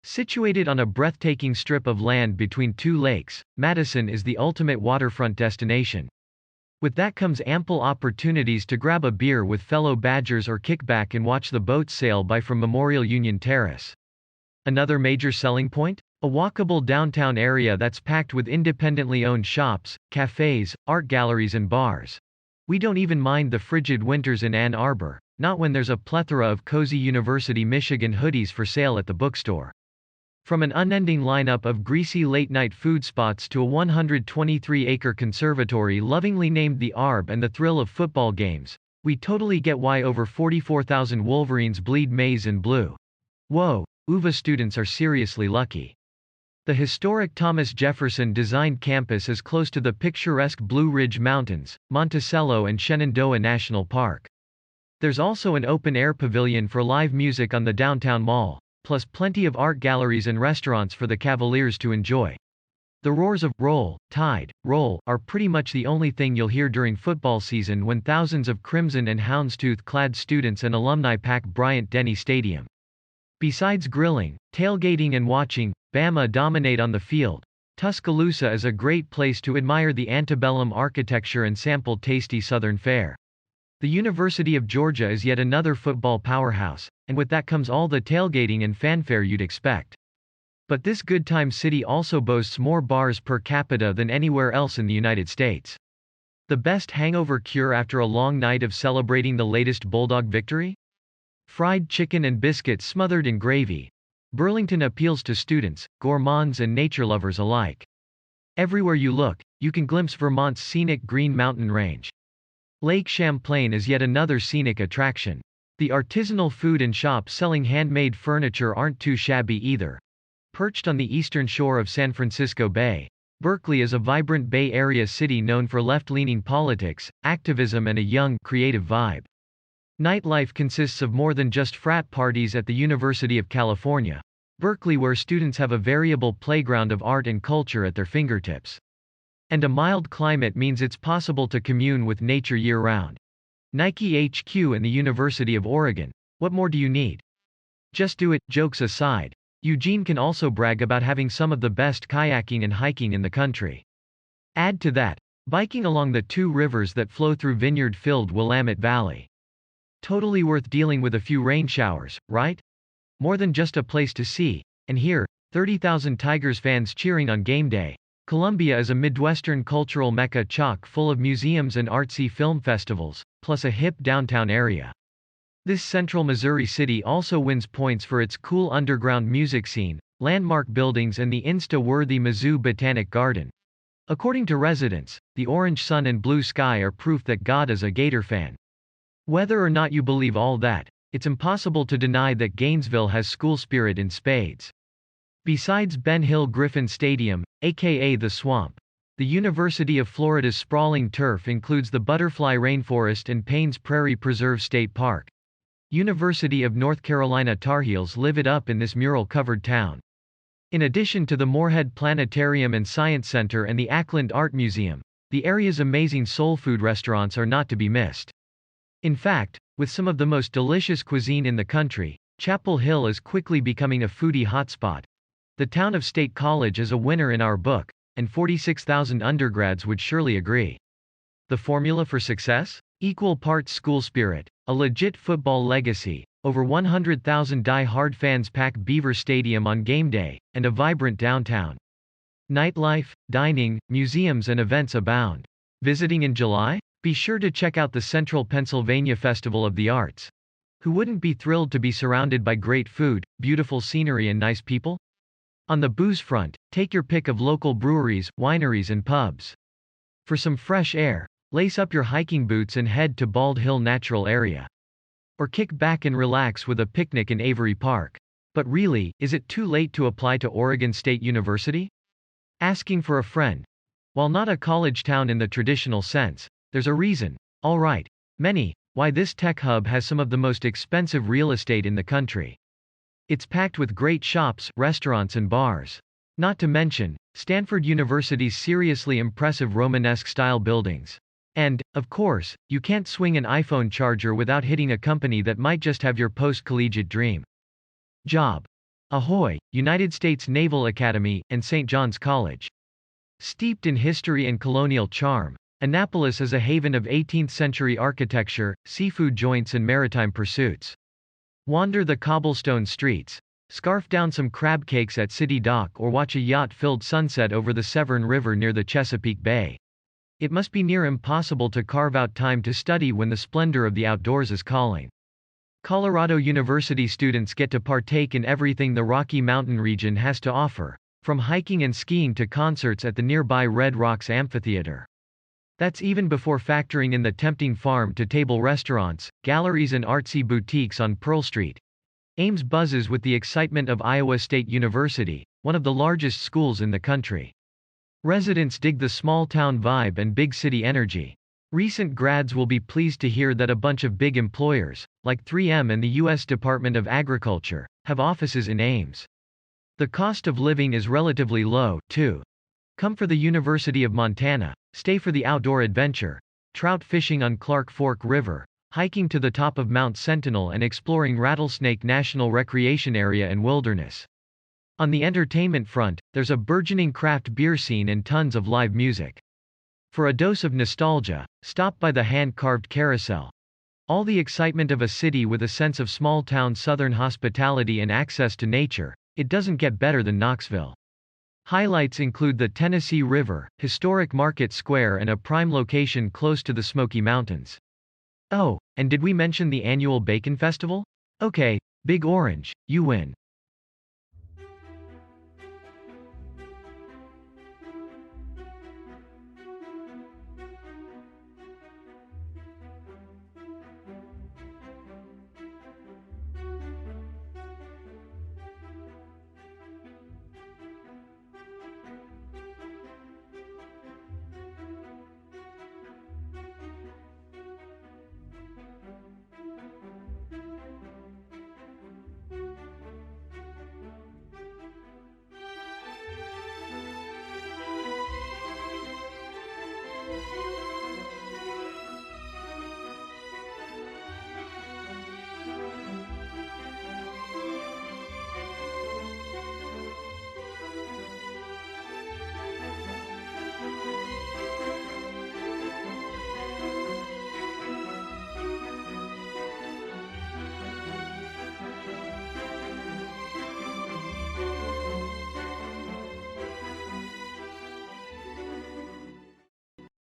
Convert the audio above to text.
Situated on a breathtaking strip of land between two lakes, Madison is the ultimate waterfront destination. With that comes ample opportunities to grab a beer with fellow Badgers or kick back and watch the boats sail by from Memorial Union Terrace. Another major selling point? A walkable downtown area that's packed with independently owned shops, cafes, art galleries and bars. We don't even mind the frigid winters in Ann Arbor, not when there's a plethora of cozy University Michigan hoodies for sale at the bookstore. From an unending lineup of greasy late-night food spots to a 123-acre conservatory lovingly named the Arb and the thrill of football games, we totally get why over 44,000 Wolverines bleed maize and blue. Whoa, UVA students are seriously lucky. The historic Thomas Jefferson-designed campus is close to the picturesque Blue Ridge Mountains, Monticello and Shenandoah National Park. There's also an open-air pavilion for live music on the downtown mall, plus plenty of art galleries and restaurants for the Cavaliers to enjoy. The roars of "Roll, Tide, Roll" are pretty much the only thing you'll hear during football season when thousands of crimson and houndstooth-clad students and alumni pack Bryant-Denny Stadium. Besides grilling, tailgating and watching Bama dominate on the field, Tuscaloosa is a great place to admire the antebellum architecture and sample tasty Southern fare. The University of Georgia is yet another football powerhouse, and with that comes all the tailgating and fanfare you'd expect. But this good-time city also boasts more bars per capita than anywhere else in the United States. The best hangover cure after a long night of celebrating the latest Bulldog victory? Fried chicken and biscuits smothered in gravy. Burlington appeals to students, gourmands and nature lovers alike. Everywhere you look, you can glimpse Vermont's scenic Green Mountain Range. Lake Champlain is yet another scenic attraction. The artisanal food and shops selling handmade furniture aren't too shabby either. Perched on the eastern shore of San Francisco Bay, Berkeley is a vibrant Bay Area city known for left-leaning politics, activism and a young, creative vibe. Nightlife consists of more than just frat parties at the University of California, Berkeley, where students have a variable playground of art and culture at their fingertips. And a mild climate means it's possible to commune with nature year-round. Nike HQ and the University of Oregon. What more do you need? Just do it. Jokes aside, Eugene can also brag about having some of the best kayaking and hiking in the country. Add to that, biking along the two rivers that flow through vineyard-filled Willamette Valley. Totally worth dealing with a few rain showers, right? More than just a place to see and hear 30,000 Tigers fans cheering on game day. Columbia is a Midwestern cultural mecca chock full of museums and artsy film festivals, plus a hip downtown area. This central Missouri city also wins points for its cool underground music scene, landmark buildings and the Insta-worthy Mizzou Botanic Garden. According to residents, the orange sun and blue sky are proof that God is a Gator fan. Whether or not you believe all that, it's impossible to deny that Gainesville has school spirit in spades. Besides Ben Hill Griffin Stadium, aka the Swamp, the University of Florida's sprawling turf includes the Butterfly Rainforest and Paynes Prairie Preserve State Park. University of North Carolina Tar Heels live it up in this mural-covered town. In addition to the Moorhead Planetarium and Science Center and the Ackland Art Museum, the area's amazing soul food restaurants are not to be missed. In fact, with some of the most delicious cuisine in the country, Chapel Hill is quickly becoming a foodie hotspot. The town of State College is a winner in our book, and 46,000 undergrads would surely agree. The formula for success? Equal parts school spirit, a legit football legacy, over 100,000 die-hard fans pack Beaver Stadium on game day, and a vibrant downtown. Nightlife, dining, museums and events abound. Visiting in July? Be sure to check out the Central Pennsylvania Festival of the Arts. Who wouldn't be thrilled to be surrounded by great food, beautiful scenery and nice people? On the booze front, take your pick of local breweries, wineries and pubs. For some fresh air, lace up your hiking boots and head to Bald Hill Natural Area. Or kick back and relax with a picnic in Avery Park. But really, is it too late to apply to Oregon State University? Asking for a friend. While not a college town in the traditional sense, there's a reason, all right, many, why this tech hub has some of the most expensive real estate in the country. It's packed with great shops, restaurants and bars. Not to mention, Stanford University's seriously impressive Romanesque-style buildings. And, of course, you can't swing an iPhone charger without hitting a company that might just have your post-collegiate dream job. Ahoy, United States Naval Academy, and St. John's College. Steeped in history and colonial charm, Annapolis is a haven of 18th-century architecture, seafood joints and maritime pursuits. Wander the cobblestone streets, scarf down some crab cakes at City Dock or watch a yacht-filled sunset over the Severn River near the Chesapeake Bay. It must be near impossible to carve out time to study when the splendor of the outdoors is calling. Colorado University students get to partake in everything the Rocky Mountain region has to offer, from hiking and skiing to concerts at the nearby Red Rocks Amphitheater. That's even before factoring in the tempting farm-to-table restaurants, galleries and artsy boutiques on Pearl Street. Ames buzzes with the excitement of Iowa State University, one of the largest schools in the country. Residents dig the small-town vibe and big city energy. Recent grads will be pleased to hear that a bunch of big employers, like 3M and the U.S. Department of Agriculture, have offices in Ames. The cost of living is relatively low, too. Come for the University of Montana, stay for the outdoor adventure, trout fishing on Clark Fork River, hiking to the top of Mount Sentinel and exploring Rattlesnake National Recreation Area and Wilderness. On the entertainment front, there's a burgeoning craft beer scene and tons of live music. For a dose of nostalgia, stop by the hand-carved carousel. All the excitement of a city with a sense of small-town southern hospitality and access to nature, it doesn't get better than Knoxville. Highlights include the Tennessee River, historic Market Square and a prime location close to the Smoky Mountains. Oh, and did we mention the annual Bacon Festival? Okay, Big Orange, you win.